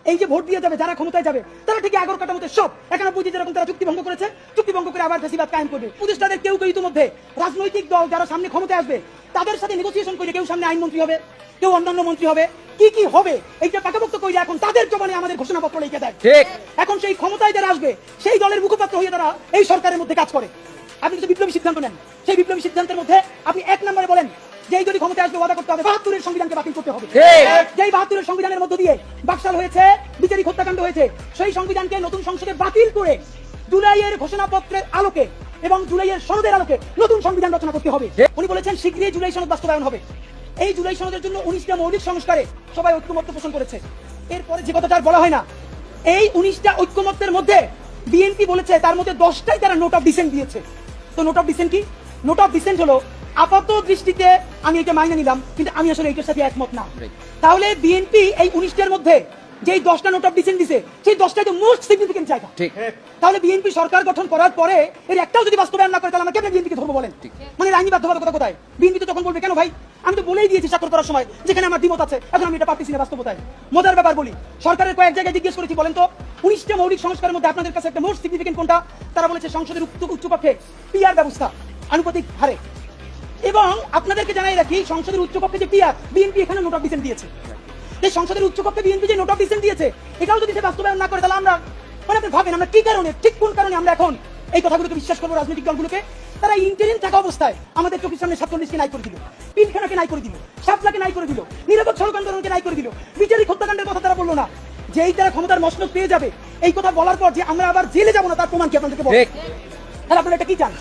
এই যে ভোট দিয়ে যাবে, যারা ক্ষমতায় যাবে, তারা ঠিকই আগর কাটা মতো সব 91 যেরকম তারা চুক্তি ভঙ্গ করেছে, চুক্তি ভঙ্গ করে আবার ফ্যাসিবাদ কায়েম করবে। উপদেষ্টাদের কেউ কেউ ইতিমধ্যে রাজনৈতিক দল যারা সামনে ক্ষমতায় আসবে তাদের সাথে নেগোসিয়েশন করে কেউ সামনে আইনমন্ত্রী হবে, কেউ অন্যান্য মন্ত্রী হবে, কি কি হবে এইটা পাকাপোক্ত করে এখন তাদের জবানে আমাদের ঘোষণাপত্র লিখে দেয়। ঠিক। এখন সেই ক্ষমতায় যারা আসবে সেই দলের মুখপাত্র হয়ে তারা এই সরকারের মধ্যে কাজ করে। আপনি কিছু বিপ্লবী সিদ্ধান্ত নেন, সেই বিপ্লবী সিদ্ধান্তের মধ্যে আপনি এক নম্বরে বলেন যে এই যদি ক্ষমতায় আসবে ওয়াদা করতে হবে 72-এর সংবিধানকে বাতিল করতে হবে। যেই 72-এর সংবিধানের মধ্য দিয়ে বাকশাল হয়েছে, বিচারিক হত্যাকাণ্ড হয়েছে, সেই সংবিধানকে নতুন সংসদে বাতিল করে জুলাইয়ের ঘোষণাপত্রের আলোকে এবং জুলাইয়ের সনদের আলোকে নতুন সংবিধান রচনা করতে হবে। উনি বলেছেন শীঘ্রই জুলাই সনদ বাস্তবায়ন হবে। এই জুলাই সনদের জন্য 19টা মৌলিক সংস্কারে সবাই ঐক্যমত্য পোষণ করেছে। এরপরে যে কথাটা আর বলা হয় না, এই 19টা ঐক্যমত্যের মধ্যে বিএনপি বলেছে তার মধ্যে 10টাই তারা নোট অফ ডিসেন্ট দিয়েছে। তো নোট অফ ডিসেন্ট কি? নোট অফ ডিসেন্ট হলো আপাত দৃষ্টিতে আমি এটা মাইনে নিলাম, কিন্তু আমি আসলে এটার সাথে একমত না। তাহলে বিএনপি এই 19টার মধ্যে যেই 10টা নোট অফ ডিসেন্ট দিছে, সেই 10টাই তো মোস্ট সিগনিফিকেন্ট জায়গা। তাহলে বিএনপি সরকার গঠন করার পরে এর একটাও যদি বাস্তবায়ন না করে তাহলে আমরা কেন বিএনপিকে ধরবো বলেন? মানে আইনি বাধ্যবাধকতা কোথায়? বিএনপি তো তখন বলবে কেন ভাই, আমি তো বলেই দিয়েছি স্বাক্ষর করার সময় যেখানে আমার দ্বিমত আছে, এখন আমি এটা পারতেছি না বাস্তবতায়। মজার ব্যাপার বলি, সরকারের কয়েক জায়গায় জিজ্ঞেস করেছি বলেন তো 19টা মৌলিক সংস্কারের মধ্যে আপনাদের কাছে একটা মোস্ট সিগনিফিকেন্ট কোনটা? তারা বলেছে সংসদের উচ্চকক্ষে পিআর ব্যবস্থা আনুপাতিক হারে। এবং আপনাদেরকে জানাই রাখি, সংসদের উচ্চকক্ষে যে পিআর, বিএনপি এখানে নোট অফ ডিসেন্ট দিয়েছে। এই সংসদের উচ্চকক্ষে বিএনপি যে নোট অফ ডিসেন্ট দিয়েছে, এটাও যদি সে বাস্তবায়ন না করে তাহলে আমরা মানে আপনি ভাবেন আমরা কি কারণে, ঠিক কোন কারণে আমরা এখন এই কথাগুলোকে বিশ্বাস করবো? রাজনৈতিক দলগুলোকে তারা ইন্টারিম থাকা অবস্থায় আমাদের চোখের সামনে 47কে নাই করে দিল, পিলখানাকে নাই করে দিল, শাপলাকে নাই করে দিল, নিরাপদ সড়ক আন্দোলনকে নাই করে দিল, বিচারিক হত্যাকাণ্ডের কথা তারা বললো না। যেই তারা ক্ষমতার মসনদ পেয়ে যাবে এই কথা বলার পর যে আমরা আবার জেলে যাবো না, তার প্রমাণ কি আপনাদেরকে বলবো? তাহলে আপনারা এটা কি চান?